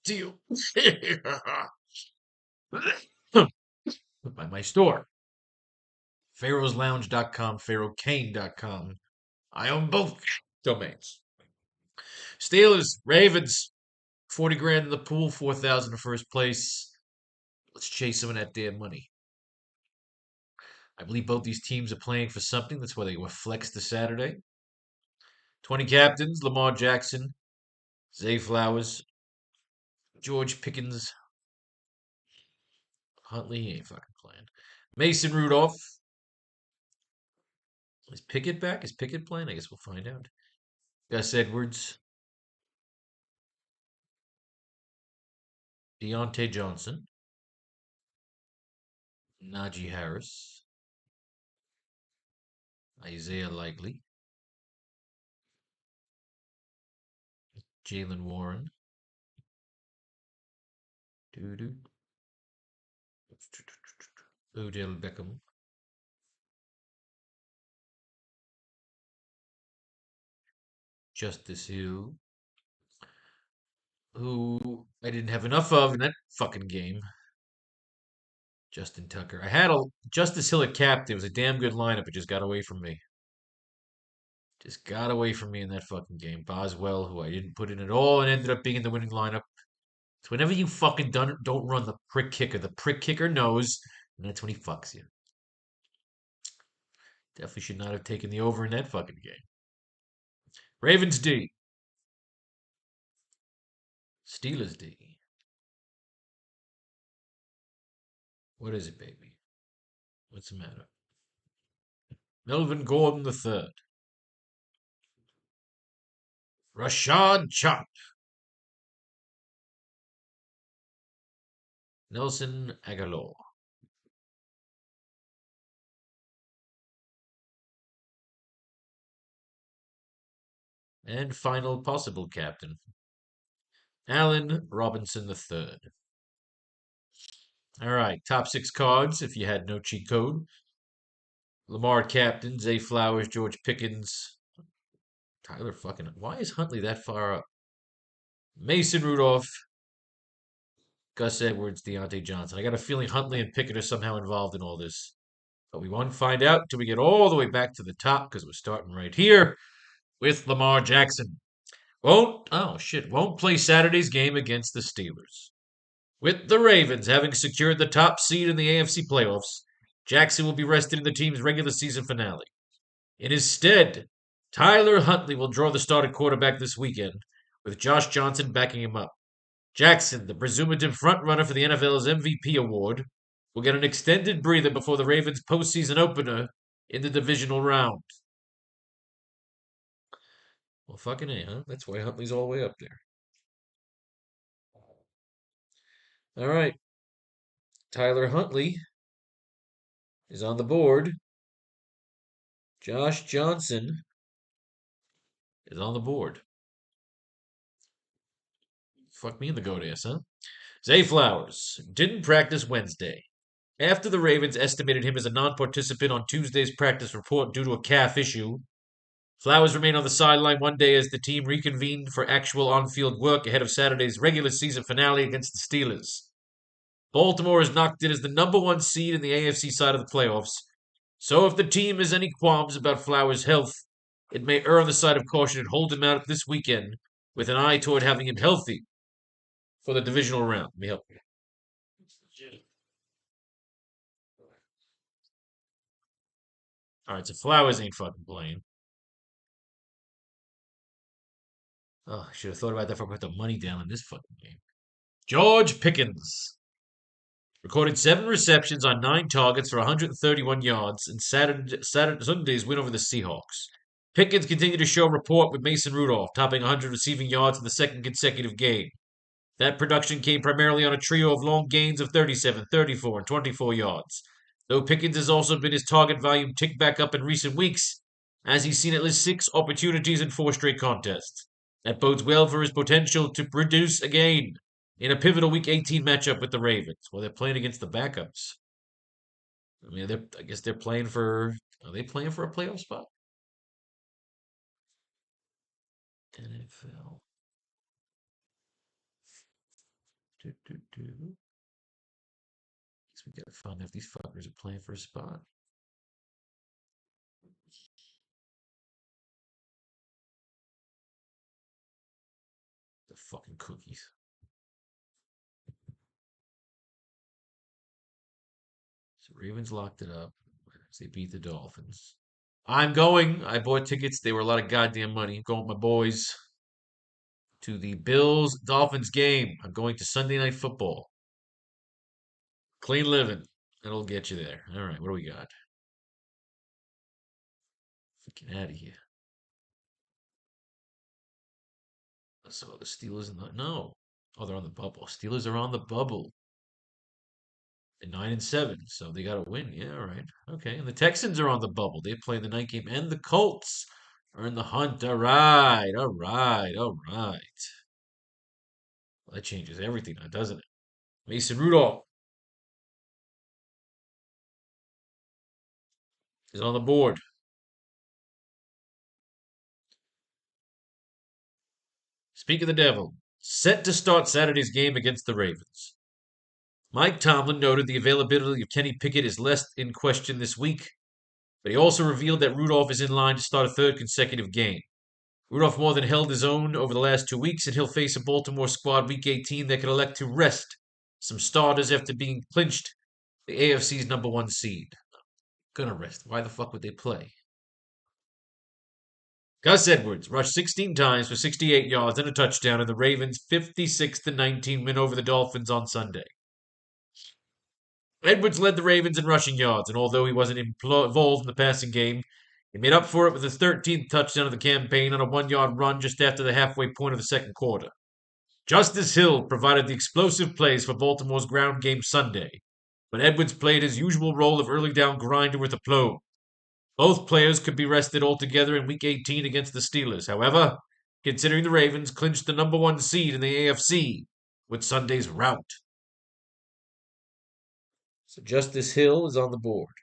to you. By my store. PharosLounge.com, PharoCane.com. I own both domains. Steelers, Ravens, 40 grand in the pool, 4,000 in first place. Let's chase some of that damn money. I believe both these teams are playing for something. That's why they were flexed to Saturday. 20 captains, Lamar Jackson, Zay Flowers, George Pickens, Huntley, he ain't fucking playing. Mason Rudolph. Is Pickett back? Is Pickett playing? I guess we'll find out. Gus Edwards, Deontay Johnson, Najee Harris, Isaiah Likely, Jalen Warren, doo-doo, Odell Beckham, Justice Hill, who I didn't have enough of in that fucking game. Justin Tucker. I had a Justice Hill at captain. It was a damn good lineup. It just got away from me. Just got away from me in that fucking game. Boswell, who I didn't put in at all and ended up being in the winning lineup. So whenever you fucking don't run the prick kicker knows, and that's when he fucks you. Definitely should not have taken the over in that fucking game. Ravens D. Steelers D. What is it, baby? What's the matter? Melvin Gordon III. Rashad Chop. Nelson Aguilar. And final possible captain. Allen Robinson III. All right, top six cards if you had no cheat code. Lamar captain, Zay Flowers, George Pickens, Tyler fucking. Why is Huntley that far up? Mason Rudolph, Gus Edwards, Deontay Johnson. I got a feeling Huntley and Pickett are somehow involved in all this. But we won't find out till we get all the way back to the top because we're starting right here with Lamar Jackson. Won't play Saturday's game against the Steelers. With the Ravens having secured the top seed in the AFC playoffs, Jackson will be rested in the team's regular season finale. In his stead, Tyler Huntley will draw the starting quarterback this weekend, with Josh Johnson backing him up. Jackson, the presumptive frontrunner for the NFL's MVP award, will get an extended breather before the Ravens' postseason opener in the divisional round. Well, fucking A, huh? That's why Huntley's all the way up there. All right. Tyler Huntley is on the board. Josh Johnson is on the board. Fuck me in the goat ass, huh? Zay Flowers didn't practice Wednesday. After the Ravens estimated him as a non participant on Tuesday's practice report due to a calf issue, Flowers remained on the sideline one day as the team reconvened for actual on field work ahead of Saturday's regular season finale against the Steelers. Baltimore is knocked in as the number one seed in the AFC side of the playoffs, so if the team has any qualms about Flowers' health, it may err on the side of caution and hold him out this weekend with an eye toward having him healthy for the divisional round. Let me help you. All right, so Flowers ain't fucking playing. Oh, I should have thought about that before I put the money down in this fucking game. George Pickens recorded 7 receptions on 9 targets for 131 yards in Sunday's win over the Seahawks. Pickens continued to show rapport with Mason Rudolph, topping 100 receiving yards in the second consecutive game. That production came primarily on a trio of long gains of 37, 34, and 24 yards. Though Pickens has also been his target volume ticked back up in recent weeks, as he's seen at least 6 opportunities in 4 straight contests. That bodes well for his potential to produce again in a pivotal Week 18 matchup with the Ravens. Well, they're playing against the backups. I mean, I guess they're playing for. Are they playing for a playoff spot? NFL. Do, do, do. Guess we gotta find out if these fuckers are playing for a spot. The fucking cookies. So Ravens locked it up. They beat the Dolphins. I'm going. I bought tickets. They were a lot of goddamn money. I'm going with my boys to the Bills Dolphins game. I'm going to Sunday Night Football. Clean living. That'll get you there. All right, what do we got? Fucking out of here. So the Steelers in the no. Oh, they're on the bubble. Steelers are on the bubble. And 9-7, so they got to win. Yeah, all right. Okay, and the Texans are on the bubble. They play the night game, and the Colts are in the hunt. All right, all right, all right. Well, that changes everything, now, doesn't it? Mason Rudolph is on the board. Speak of the devil, set to start Saturday's game against the Ravens. Mike Tomlin noted the availability of Kenny Pickett is less in question this week, but he also revealed that Rudolph is in line to start a third consecutive game. Rudolph more than held his own over the last 2 weeks, and he'll face a Baltimore squad Week 18 that could elect to rest some starters after being clinched the AFC's #1 seed. Gonna rest. Why the fuck would they play? Gus Edwards rushed 16 times for 68 yards and a touchdown in the Ravens' 56-19 win over the Dolphins on Sunday. Edwards led the Ravens in rushing yards, and although he wasn't involved in the passing game, he made up for it with his 13th touchdown of the campaign on a 1-yard run just after the halfway point of the second quarter. Justice Hill provided the explosive plays for Baltimore's ground game Sunday, but Edwards played his usual role of early down grinder with aplomb. Both players could be rested altogether in Week 18 against the Steelers. However, considering the Ravens clinched the #1 seed in the AFC with Sunday's rout. So Justice Hill is on the board.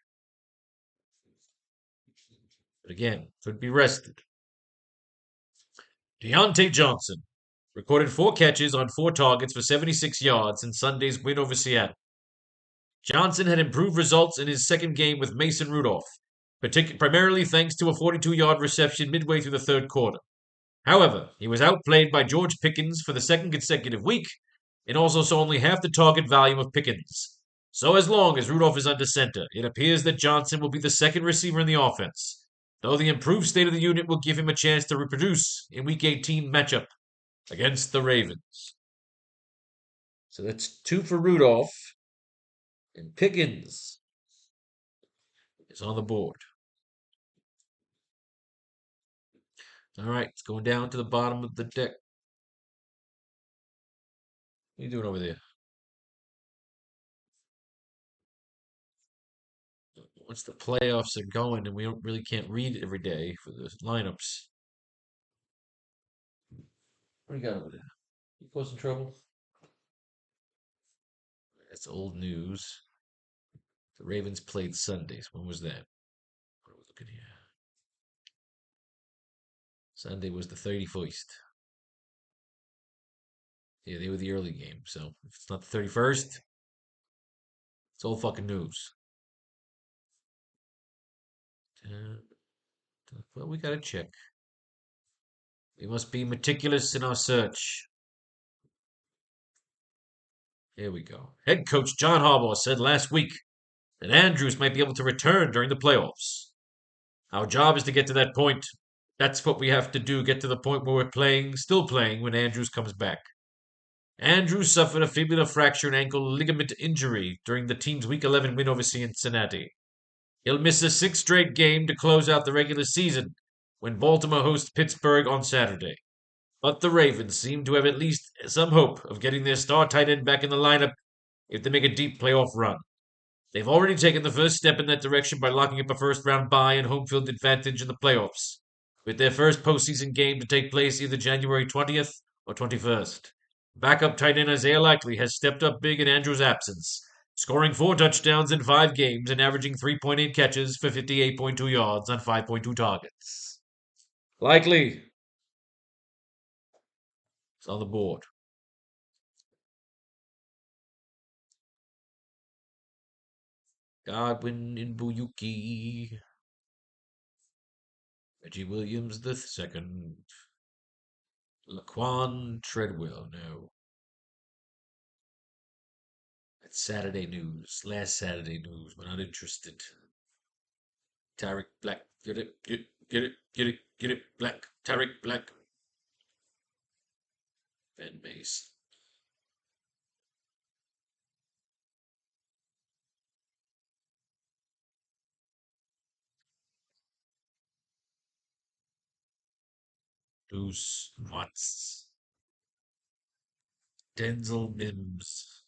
But again, could be rested. Deontay Johnson recorded 4 catches on 4 targets for 76 yards in Sunday's win over Seattle. Johnson had improved results in his second game with Mason Rudolph, primarily thanks to a 42-yard reception midway through the third quarter. However, he was outplayed by George Pickens for the second consecutive week and also saw only half the target volume of Pickens. So as long as Rudolph is under center, it appears that Johnson will be the second receiver in the offense, though the improved state of the unit will give him a chance to reproduce in Week 18 matchup against the Ravens. So that's 2 for Rudolph, and Pickens is on the board. All right, it's going down to the bottom of the deck. What are you doing over there? Once the playoffs are going and we don't really can't read every day for the lineups. What do you got over there? You causing trouble? That's old news. The Ravens played Sundays. When was that? What are we looking here? Sunday was the 31st. Yeah, they were the early game. So if it's not the 31st, it's old fucking news. Well, we gotta check. We must be meticulous in our search. Here we go. Head coach John Harbaugh said last week that Andrews might be able to return during the playoffs. Our job is to get to that point. That's what we have to do, get to the point where we're still playing when Andrews comes back. Andrews suffered a fibular fracture and ankle ligament injury during the team's Week 11 win over Cincinnati. He'll miss a 6th straight game to close out the regular season when Baltimore hosts Pittsburgh on Saturday. But the Ravens seem to have at least some hope of getting their star tight end back in the lineup if they make a deep playoff run. They've already taken the first step in that direction by locking up a first-round bye and home field advantage in the playoffs, with their first postseason game to take place either January 20th or 21st. Backup tight end Isaiah Likely has stepped up big in Andrews' absence, scoring 4 touchdowns in 5 games and averaging 3.8 catches for 58.2 yards on 5.2 targets. Likely is on the board. Godwin in Buyuki. Reggie Williams the second. Laquan Treadwell, no. That's Saturday news. Last Saturday news. We're not interested. Tarek Black. Get it, get it, get it, get it. Black. Tarek Black. Van Mace. Bruce Watts. Denzel Mims.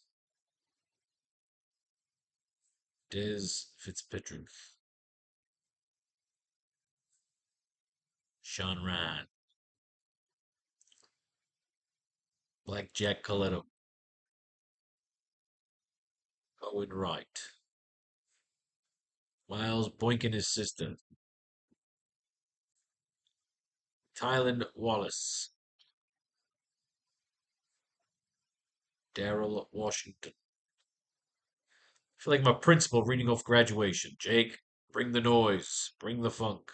Des Fitzpatrick. Sean Ryan. Black Jack Coletto. Owen Wright. Miles Boykin, his sister. Tylen Wallace. Daryl Washington. I feel like my principal reading off graduation. Jake, bring the noise. Bring the funk.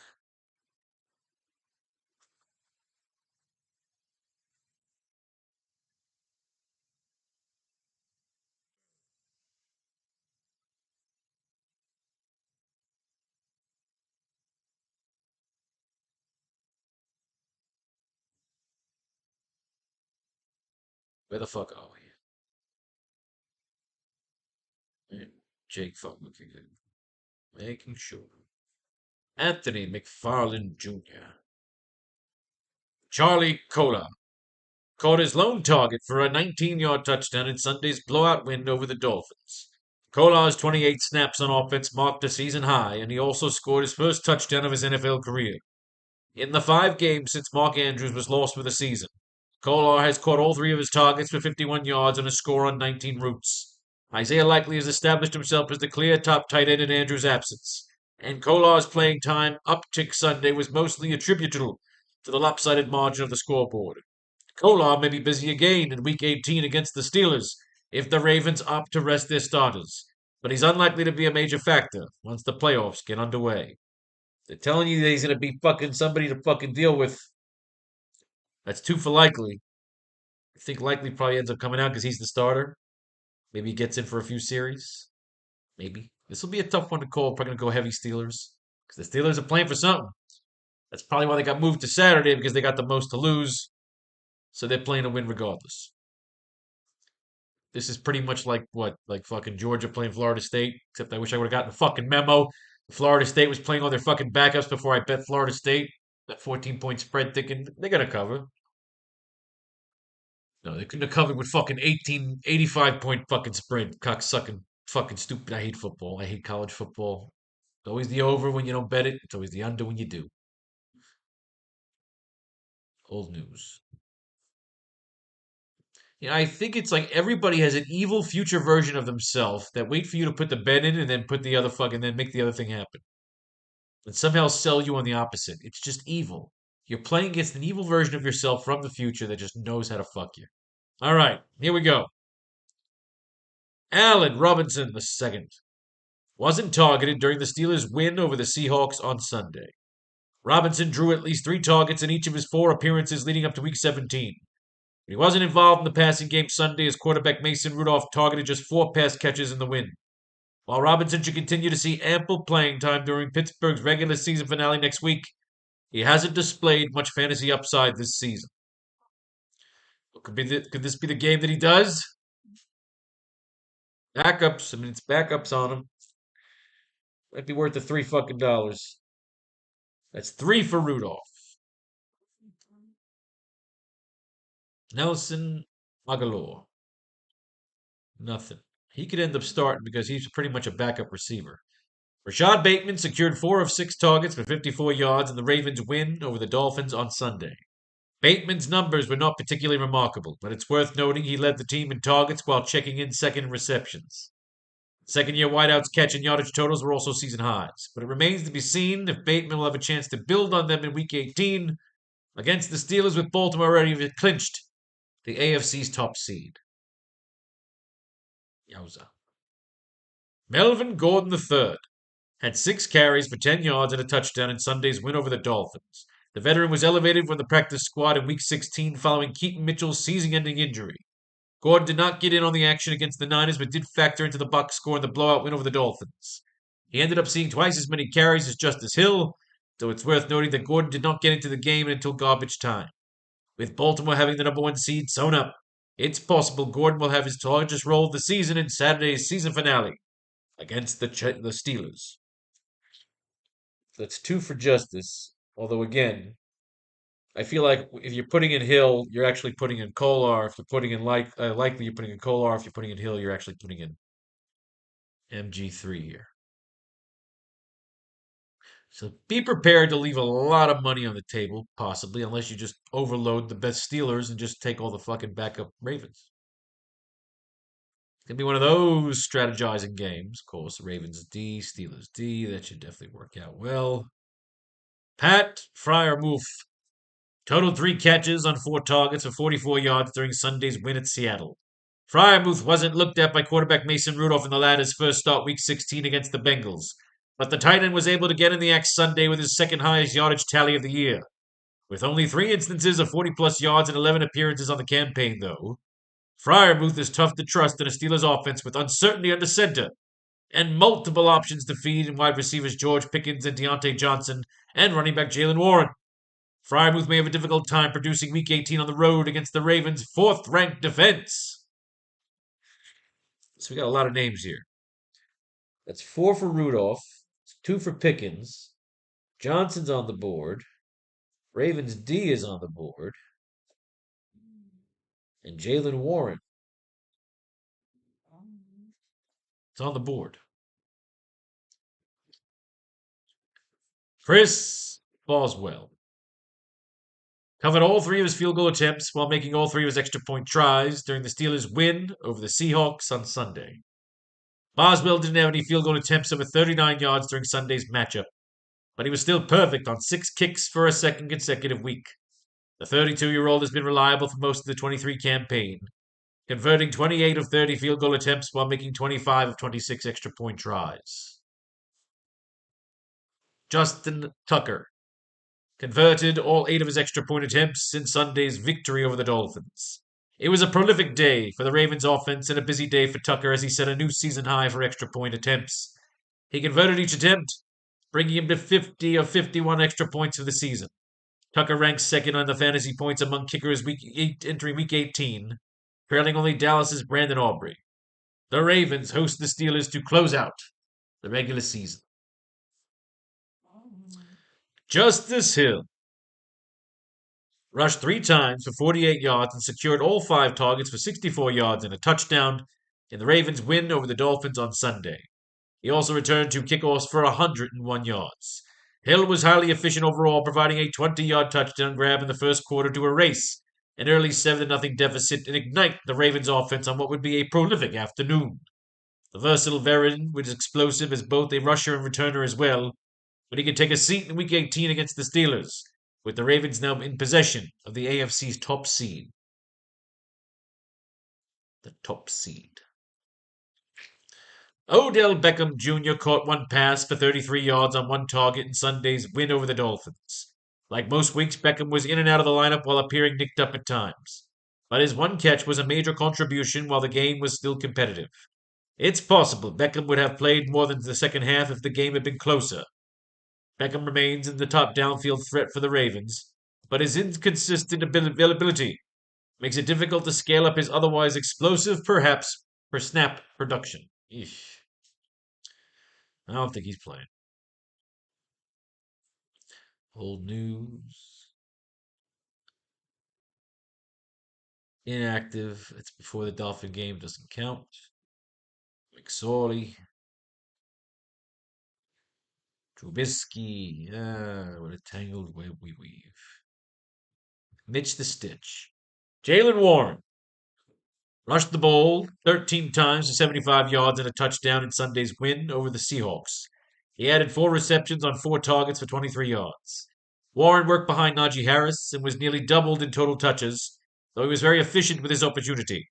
Where the fuck are we? Jake, fuck, looking good. Making sure. Anthony McFarland Jr. Charlie Cola caught his lone target for a 19-yard touchdown in Sunday's blowout win over the Dolphins. Colar's 28 snaps on offense marked a season high, and he also scored his first touchdown of his NFL career. In the 5 games since Mark Andrews was lost for the season, Kolar has caught all 3 of his targets for 51 yards and a score on 19 routes. Isaiah Likely has established himself as the clear top tight end in Andrews' absence, and Kolar's playing time uptick Sunday was mostly attributable to the lopsided margin of the scoreboard. Kolar may be busy again in Week 18 against the Steelers if the Ravens opt to rest their starters, but he's unlikely to be a major factor once the playoffs get underway. They're telling you that he's going to be fucking somebody to fucking deal with. That's 2 for Likely. I think Likely probably ends up coming out because he's the starter. Maybe he gets in for a few series. Maybe. This will be a tough one to call. Probably going to go heavy Steelers because the Steelers are playing for something. That's probably why they got moved to Saturday because they got the most to lose. So they're playing to win regardless. This is pretty much like what? Like fucking Georgia playing Florida State. Except I wish I would have gotten a fucking memo. Florida State was playing all their fucking backups before I bet Florida State. That 14-point spread thinking they're going to cover. No, they couldn't have covered with fucking 85 point fucking spread. Cocksucking fucking stupid. I hate football. I hate college football. It's always the over when you don't bet it. It's always the under when you do. Old news. Yeah, I think it's like everybody has an evil future version of themselves that wait for you to put the bet in and then put the other fucking then make the other thing happen. And somehow sell you on the opposite. It's just evil. You're playing against an evil version of yourself from the future that just knows how to fuck you. All right, here we go. Allen Robinson II wasn't targeted during the Steelers' win over the Seahawks on Sunday. Robinson drew at least 3 targets in each of his 4 appearances leading up to Week 17. He wasn't involved in the passing game Sunday as quarterback Mason Rudolph targeted just 4 pass catches in the win. While Robinson should continue to see ample playing time during Pittsburgh's regular season finale next week, he hasn't displayed much fantasy upside this season. Could this be the game that he does? Backups. I mean, it's backups on him. Might be worth the $3 fucking dollars. That's 3 for Rudolph. Nelson Aguilar. Nothing. He could end up starting because he's pretty much a backup receiver. Rashad Bateman secured 4 of 6 targets for 54 yards in the Ravens' win over the Dolphins on Sunday. Bateman's numbers were not particularly remarkable, but it's worth noting he led the team in targets while checking in second in receptions. Second-year wideouts' catch and yardage totals were also season highs, but it remains to be seen if Bateman will have a chance to build on them in Week 18 against the Steelers with Baltimore already clinched the AFC's top seed. Yowza. Melvin Gordon III had 6 carries for 10 yards and a touchdown in Sunday's win over the Dolphins. The veteran was elevated from the practice squad in Week 16 following Keaton Mitchell's season-ending injury. Gordon did not get in on the action against the Niners, but did factor into the box score in the blowout win over the Dolphins. He ended up seeing twice as many carries as Justice Hill, though it's worth noting that Gordon did not get into the game until garbage time. With Baltimore having the #1 seed sewn up, it's possible Gordon will have his largest role of the season in Saturday's season finale against the Steelers. That's 2 for Justice, although again, I feel like if you're putting in Hill, you're actually putting in Kolar. If you're putting in likely, you're putting in Kolar. If you're putting in Hill, you're actually putting in MG3 here. So be prepared to leave a lot of money on the table, possibly, unless you just overload the best Steelers and just take all the fucking backup Ravens. It's gonna be one of those strategizing games. Of course, Ravens D, Steelers D. That should definitely work out well. Pat Fryermuth totaled 3 catches on 4 targets for 44 yards during Sunday's win at Seattle. Fryermuth wasn't looked at by quarterback Mason Rudolph in the latter's first start Week 16 against the Bengals, but the tight end was able to get in the act Sunday with his second highest yardage tally of the year. With only 3 instances of 40-plus yards and 11 appearances on the campaign, though, Fryermuth is tough to trust in a Steelers offense with uncertainty under center and multiple options to feed in wide receivers George Pickens and Deontay Johnson and running back Jalen Warren. Fryermuth may have a difficult time producing Week 18 on the road against the Ravens' 4th-ranked defense. So we got a lot of names here. That's 4 for Rudolph, 2 for Pickens. Johnson's on the board. Ravens D is on the board. And Jalen Warren. It's on the board. Chris Boswell covered all 3 of his field goal attempts while making all 3 of his extra point tries during the Steelers' win over the Seahawks on Sunday. Boswell didn't have any field goal attempts over 39 yards during Sunday's matchup, but he was still perfect on 6 kicks for a second consecutive week. The 32-year-old has been reliable for most of the 23 campaign, converting 28 of 30 field goal attempts while making 25 of 26 extra point tries. Justin Tucker converted all 8 of his extra point attempts in Sunday's victory over the Dolphins. It was a prolific day for the Ravens offense and a busy day for Tucker as he set a new season high for extra point attempts. He converted each attempt, bringing him to 50 of 51 extra points for the season. Tucker ranks second on the fantasy points among kickers entering Week 18, trailing only Dallas's Brandon Aubrey. The Ravens host the Steelers to close out the regular season. Justice Hill rushed 3 times for 48 yards and secured all 5 targets for 64 yards and a touchdown in the Ravens' win over the Dolphins on Sunday. He also returned 2 kickoffs for 101 yards. Hill was highly efficient overall, providing a 20-yard touchdown grab in the first quarter to erase an early 7-0 deficit and ignite the Ravens' offense on what would be a prolific afternoon. The versatile veteran was explosive as both a rusher and returner as well, but he could take a seat in Week 18 against the Steelers, with the Ravens now in possession of the AFC's top seed. The top seed. Odell Beckham Jr. caught 1 pass for 33 yards on 1 target in Sunday's win over the Dolphins. Like most weeks, Beckham was in and out of the lineup while appearing nicked up at times. But his 1 catch was a major contribution while the game was still competitive. It's possible Beckham would have played more than the second half if the game had been closer. Beckham remains in the top downfield threat for the Ravens, but his inconsistent availability makes it difficult to scale up his otherwise explosive, perhaps, per snap production. Eesh. I don't think he's playing. Old news. Inactive. It's before the Dolphin game. Doesn't count. McSorley. Trubisky. What a tangled web we weave. Mitch the Stitch. Jalen Warren rushed the ball 13 times for 75 yards and a touchdown in Sunday's win over the Seahawks. He added 4 receptions on 4 targets for 23 yards. Warren worked behind Najee Harris and was nearly doubled in total touches, though he was very efficient with his opportunity.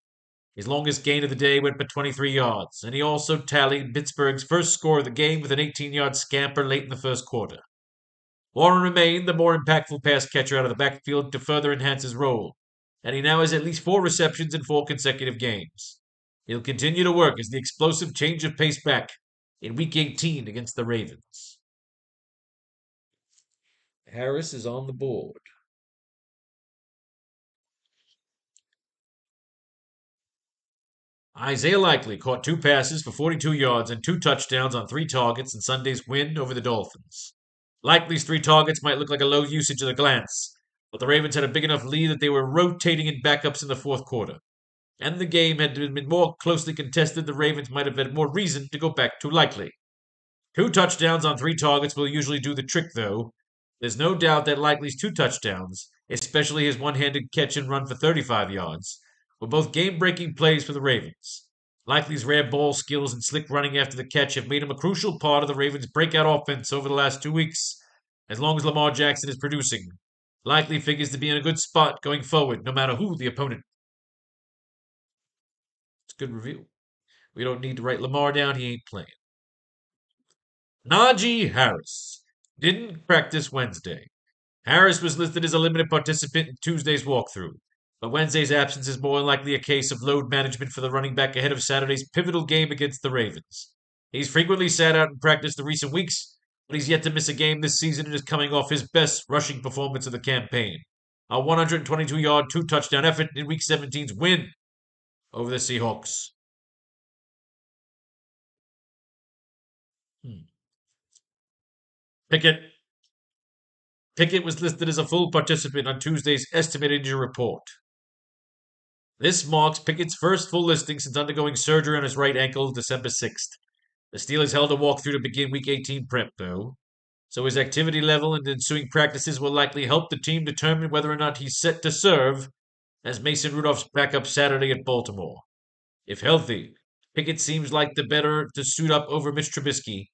His longest gain of the day went for 23 yards, and he also tallied Pittsburgh's first score of the game with an 18-yard scamper late in the first quarter. Warren remained the more impactful pass catcher out of the backfield to further enhance his role, and he now has at least 4 receptions in 4 consecutive games. He'll continue to work as the explosive change of pace back in Week 18 against the Ravens. Harris is on the board. Isaiah Likely caught 2 passes for 42 yards and 2 touchdowns on 3 targets in Sunday's win over the Dolphins. Likely's 3 targets might look like a low usage at a glance, but the Ravens had a big enough lead that they were rotating in backups in the fourth quarter. And the game had been more closely contested, the Ravens might have had more reason to go back to Likely. 2 touchdowns on 3 targets will usually do the trick, though. There's no doubt that Likely's 2 touchdowns, especially his one-handed catch and run for 35 yards, were both game-breaking plays for the Ravens. Likely's rare ball skills and slick running after the catch have made him a crucial part of the Ravens' breakout offense over the last 2 weeks. As long as Lamar Jackson is producing, Likely figures to be in a good spot going forward, no matter who the opponent. It's a good review. We don't need to write Lamar down, he ain't playing. Najee Harris didn't practice Wednesday. Harris was listed as a limited participant in Tuesday's walkthrough, but Wednesday's absence is more likely a case of load management for the running back ahead of Saturday's pivotal game against the Ravens. He's frequently sat out in practice the recent weeks, but he's yet to miss a game this season and is coming off his best rushing performance of the campaign. A 122-yard, 2-touchdown effort in Week 17's win over the Seahawks. Pickett. Pickett was listed as a full participant on Tuesday's estimated injury report. This marks Pickett's first full listing since undergoing surgery on his right ankle December 6th. The Steelers held a walkthrough to begin Week 18 prep, though, so his activity level and ensuing practices will likely help the team determine whether or not he's set to serve as Mason Rudolph's backup Saturday at Baltimore. If healthy, Pickett seems like the better to suit up over Mitch Trubisky.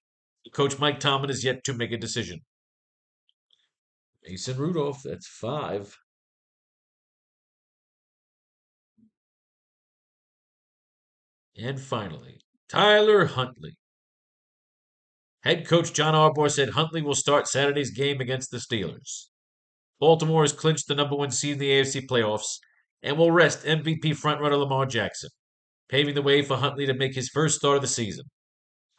Coach Mike Tomlin is yet to make a decision. Mason Rudolph, that's 5. And finally, Tyler Huntley. Head coach John Harbaugh said Huntley will start Saturday's game against the Steelers. Baltimore has clinched the number 1 seed in the AFC playoffs and will rest MVP frontrunner Lamar Jackson, paving the way for Huntley to make his first start of the season.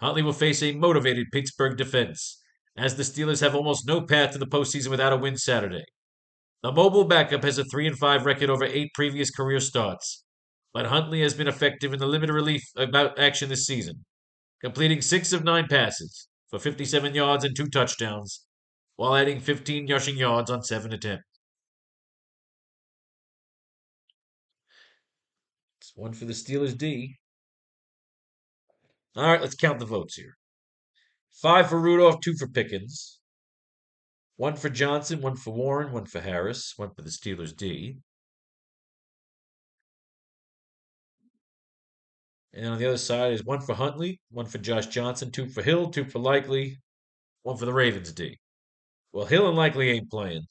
Huntley will face a motivated Pittsburgh defense, as the Steelers have almost no path to the postseason without a win Saturday. The mobile backup has a 3-5 record over 8 previous career starts, but Huntley has been effective in the limited relief about action this season, completing 6 of 9 passes for 57 yards and 2 touchdowns, while adding 15 rushing yards on 7 attempts. It's 1 for the Steelers D. All right, let's count the votes here. 5 for Rudolph, 2 for Pickens. 1 for Johnson, 1 for Warren, 1 for Harris, 1 for the Steelers D. And on the other side is 1 for Huntley, 1 for Josh Johnson, 2 for Hill, 2 for Likely, 1 for the Ravens D. Well, Hill and Likely ain't playing.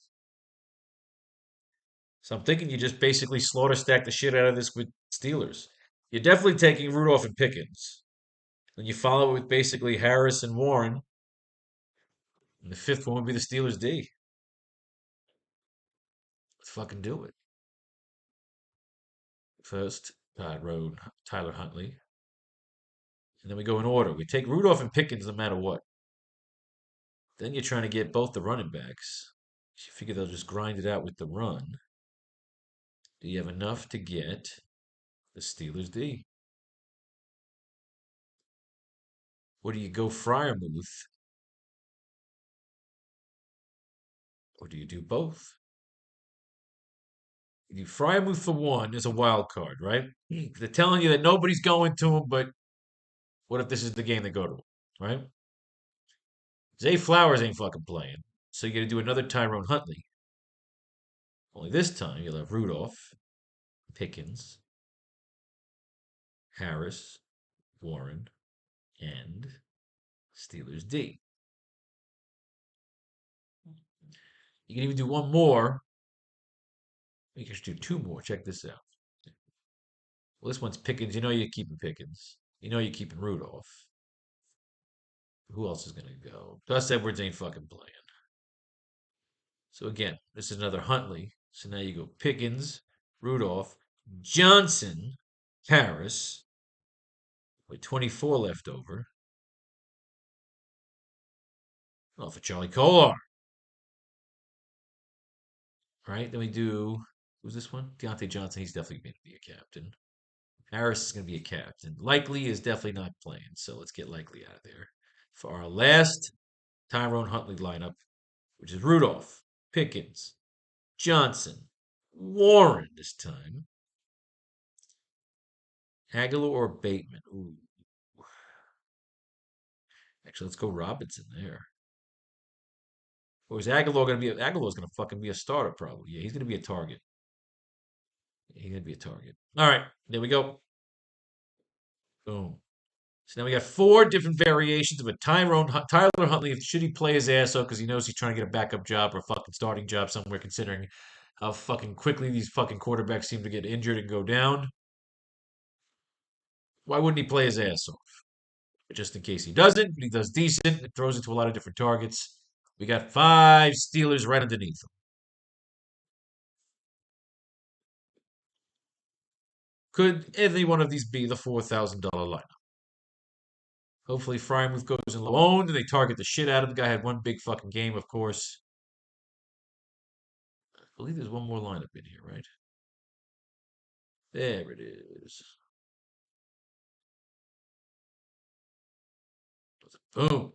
So I'm thinking you just basically slaughter stack the shit out of this with Steelers. You're definitely taking Rudolph and Pickens. Then you follow it with basically Harris and Warren. And the 5th one would be the Steelers D. Let's fucking do it. First, I wrote Tyler Huntley. And then we go in order. We take Rudolph and Pickens no matter what. Then you're trying to get both the running backs. You figure they'll just grind it out with the run. Do you have enough to get the Steelers D? Or do you go Fryermuth? Or do you do both? You Fryermuth for 1 is a wild card, right? They're telling you that nobody's going to him, but what if this is the game they go to him, right? Zay Flowers ain't fucking playing, so you got to do another Tyrone Huntley. Only this time you'll have Rudolph, Pickens, Harris, Warren, and Steelers D. You can even do one more. You can just do 2 more. Check this out. Well, this one's Pickens. You know you're keeping Pickens. You know you're keeping Rudolph. Who else is gonna go? Gus Edwards ain't fucking playing. So again, this is another Huntley. So now you go Pickens, Rudolph, Johnson, Harris, with 24 left over. Oh, for Charlie Kolar. Right? Then we do, who's this one? Deontay Johnson. He's definitely going to be a captain. Harris is going to be a captain. Likely is definitely not playing. So let's get Likely out of there. For our last Tyrone Huntley lineup, which is Rudolph, Pickens, Johnson, Warren this time, Aguilar or Bateman. Ooh. Actually, let's go Robinson there. Or is Aguilar going to be? Aguilar's going to fucking be a starter probably. Yeah, he's going to be a target. He's going to be a target. All right, there we go. Boom. So now we got four different variations of a Tyler Huntley. Should he play his ass off because he knows he's trying to get a backup job or a fucking starting job somewhere, considering how fucking quickly these fucking quarterbacks seem to get injured and go down? Why wouldn't he play his ass off? But just in case he doesn't, but he does decent. It throws into a lot of different targets. We got five Steelers right underneath him. Could any one of these be the $4,000 lineup? Hopefully, Frymouth goes in low owned and they target the shit out of him. The guy had one big fucking game, of course. I believe there's one more lineup in here, right? There it is. Boom.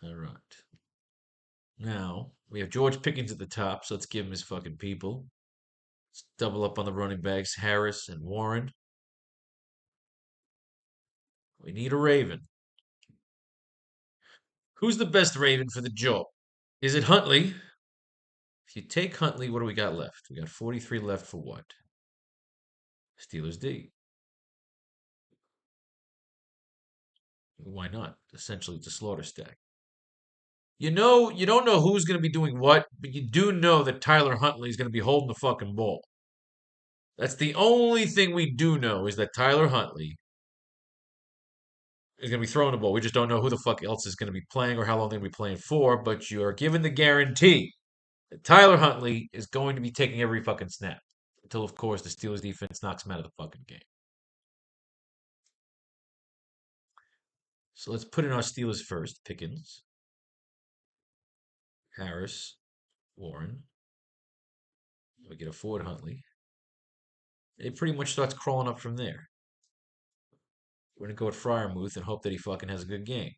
All right. Now, we have George Pickens at the top, so let's give him his fucking people. Let's double up on the running backs, Harris and Warren. We need a Raven. Who's the best Raven for the job? Is it Huntley? If you take Huntley, what do we got left? We got 43 left for what? Steelers D. Why not? Essentially, it's a slaughter stack. You don't know who's going to be doing what, but you do know that Tyler Huntley is going to be holding the fucking ball. That's the only thing we do know is that Tyler Huntley is going to be throwing the ball. We just don't know who the fuck else is going to be playing or how long they're going to be playing for, but you are given the guarantee that Tyler Huntley is going to be taking every fucking snap until, of course, the Steelers defense knocks him out of the fucking game. So let's put in our Steelers first. Pickens, Harris, Warren. We get a Ford Huntley. It pretty much starts crawling up from there. We're going to go with Fryermuth and hope that he fucking has a good game.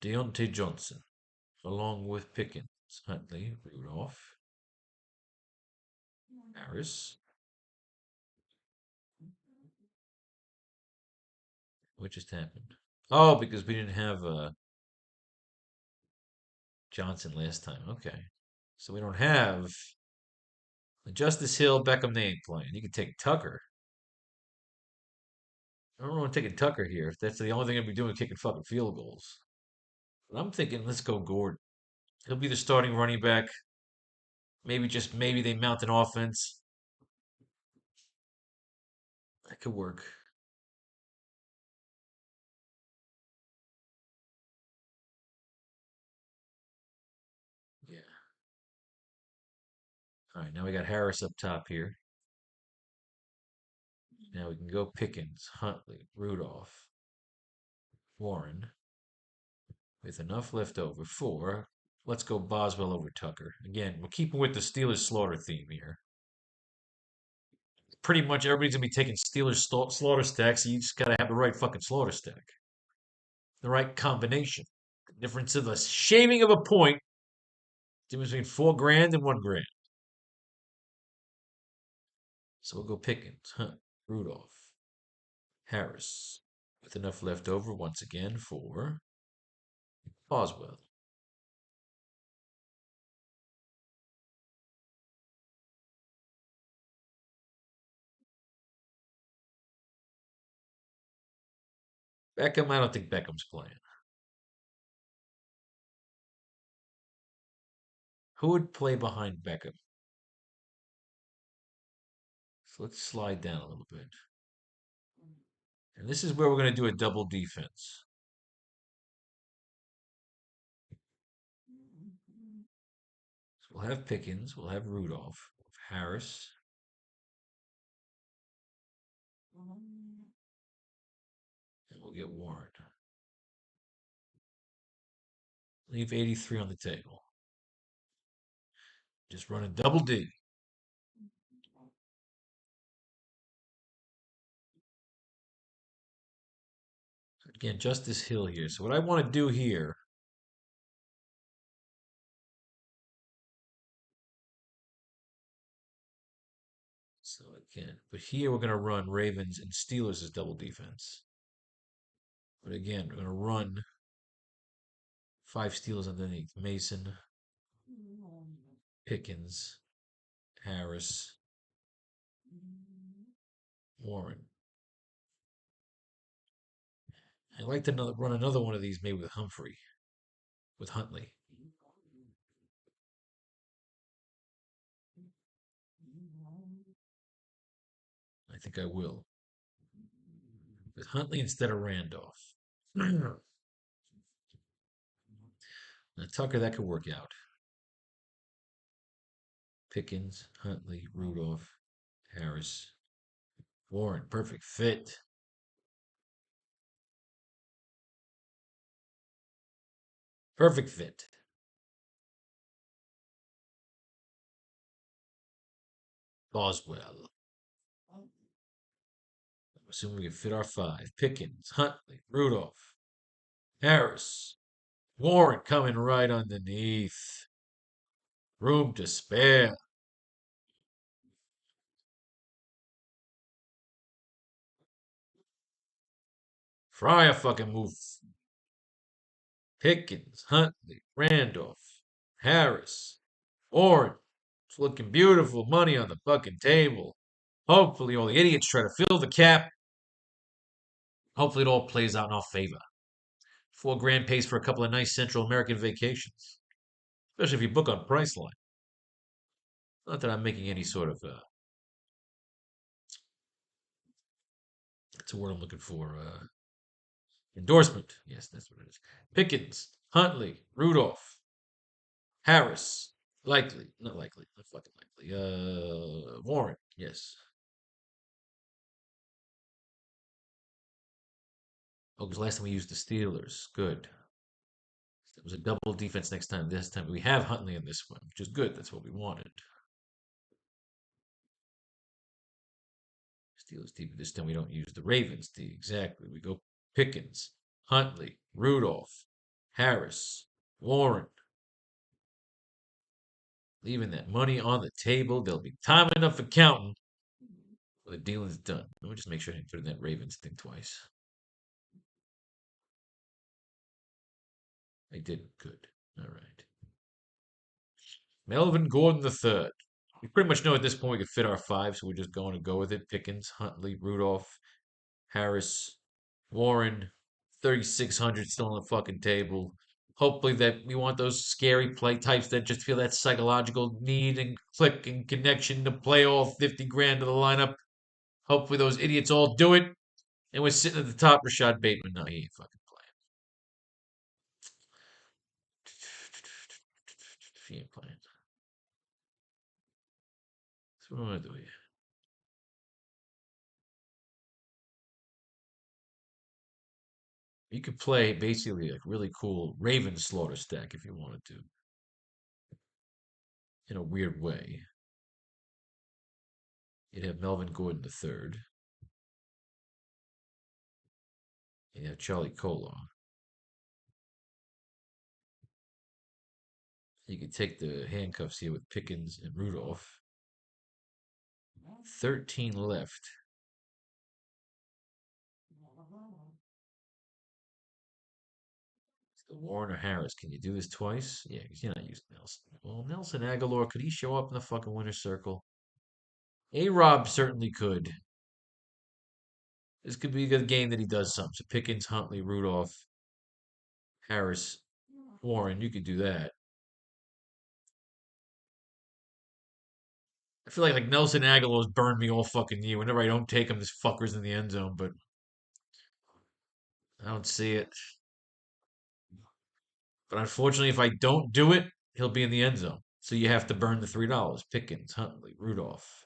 Deontay Johnson, along with Pickens, Huntley, Rudolph, Harris. What just happened? Oh, because we didn't have Johnson last time. Okay. So we don't have Justice Hill, Beckham, they ain't playing. You can take Tucker. I don't want to take Tucker here if that's the only thing I'd be doing, kicking fucking field goals. But I'm thinking, let's go Gordon. He'll be the starting running back. Maybe just maybe they mount an offense. That could work. Yeah. All right, now we got Harris up top here. Now we can go Pickens, Huntley, Rudolph, Warren, with enough left over for. Let's go Boswell over Tucker. Again, we're keeping with the Steelers slaughter theme here. Pretty much everybody's gonna be taking Steelers slaughter stacks. So you just gotta have the right fucking slaughter stack, the right combination. The difference of a shaving of a point, difference between $4,000 and $1,000. So we'll go Pickens, Rudolph, Harris, with enough left over once again for Boswell. Beckham, I don't think Beckham's playing. Who would play behind Beckham? So let's slide down a little bit. And this is where we're going to do a double defense. So we'll have Pickens, we'll have Rudolph, we'll have Harris, and we'll get Warren. Leave 83 on the table. Just run a double D. Again, Justice Hill here. So what I want to do here, so again, but here we're going to run Ravens and Steelers as double defense. But again, we're going to run 5 Steelers underneath. Mason, Pickens, Harris, Warren. I'd like to run another one of these maybe with Humphrey, with Huntley. I think I will. With Huntley instead of Randolph. Now, Tucker, that could work out. Pickens, Huntley, Rudolph, Harris, Warren. Perfect fit. Perfect fit. Boswell. I'm assuming we can fit our 5. Pickens, Huntley, Rudolph, Harris, Warren coming right underneath. Room to spare. Fry a fucking move. Pickens, Huntley, Randolph, Harris, Warren. It's looking beautiful. Money on the fucking table. Hopefully, all the idiots try to fill the cap. Hopefully, it all plays out in our favor. 4 grand pays for a couple of nice Central American vacations, especially if you book on Priceline. Not that I'm making any sort of that's a word I'm looking for. Endorsement. Yes, that's what it is. Pickens, Huntley, Rudolph, Harris, likely, not likely, not fucking likely. Warren, yes. Oh, because last time we used the Steelers. Good. It was a double defense next time. This time we have Huntley in this one, which is good. That's what we wanted. Steelers deep. This time we don't use the Ravens D. Exactly. We go Pickens, Huntley, Rudolph, Harris, Warren. Leaving that money on the table. There'll be time enough for counting when the deal is done. Let me just make sure I didn't put in that Ravens thing twice. I did. Good. All right. Melvin Gordon III. We pretty much know at this point we could fit our 5, so we're just going to go with it. Pickens, Huntley, Rudolph, Harris, Warren, 3,600 still on the fucking table. Hopefully that we want those scary play types that just feel that psychological need and click and connection to play all 50 grand of the lineup. Hopefully those idiots all do it. And we're sitting at the top, Rashad Bateman. No, he ain't fucking playing. He ain't playing. So what am I going to do here? You could play basically like really cool Raven Slaughter stack if you wanted to, in a weird way. You'd have Melvin Gordon III. You'd have Charlie Kolar. You could take the handcuffs here with Pickens and Rudolph. 13 left. So Warren or Harris, can you do this twice? Yeah, because you're not using Nelson. Well, Nelson Aguilar, could he show up in the fucking winner's circle? A Rob certainly could. This could be a good game that he does something. So Pickens, Huntley, Rudolph, Harris, Warren. You could do that. I feel like Nelson Aguilar's burned me all fucking year. Whenever I don't take him, this fucker's in the end zone, but I don't see it. But unfortunately, if I don't do it, he'll be in the end zone. So you have to burn the $3. Pickens, Huntley, Rudolph,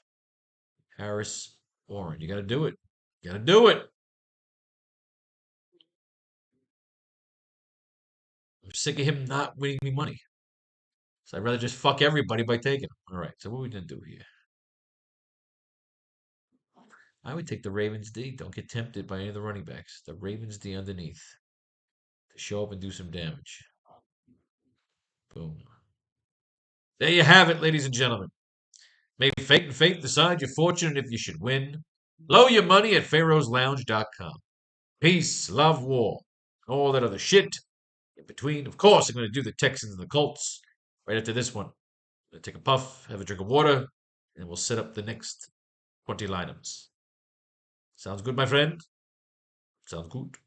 Harris, Warren. You got to do it. You got to do it. I'm sick of him not winning me money. So I'd rather just fuck everybody by taking him. All right. So what are we gonna do here? I would take the Ravens D. Don't get tempted by any of the running backs. The Ravens D underneath to show up and do some damage. Boom. There you have it, ladies and gentlemen. May fate and fate decide you're fortunate if you should win. Low your money at pharaohslounge.com. Peace, love, war, all that other shit in between. Of course, I'm going to do the Texans and the Colts right after this one. I'm going to take a puff, have a drink of water, and we'll set up the next 20 lineups. Sounds good, my friend? Sounds good.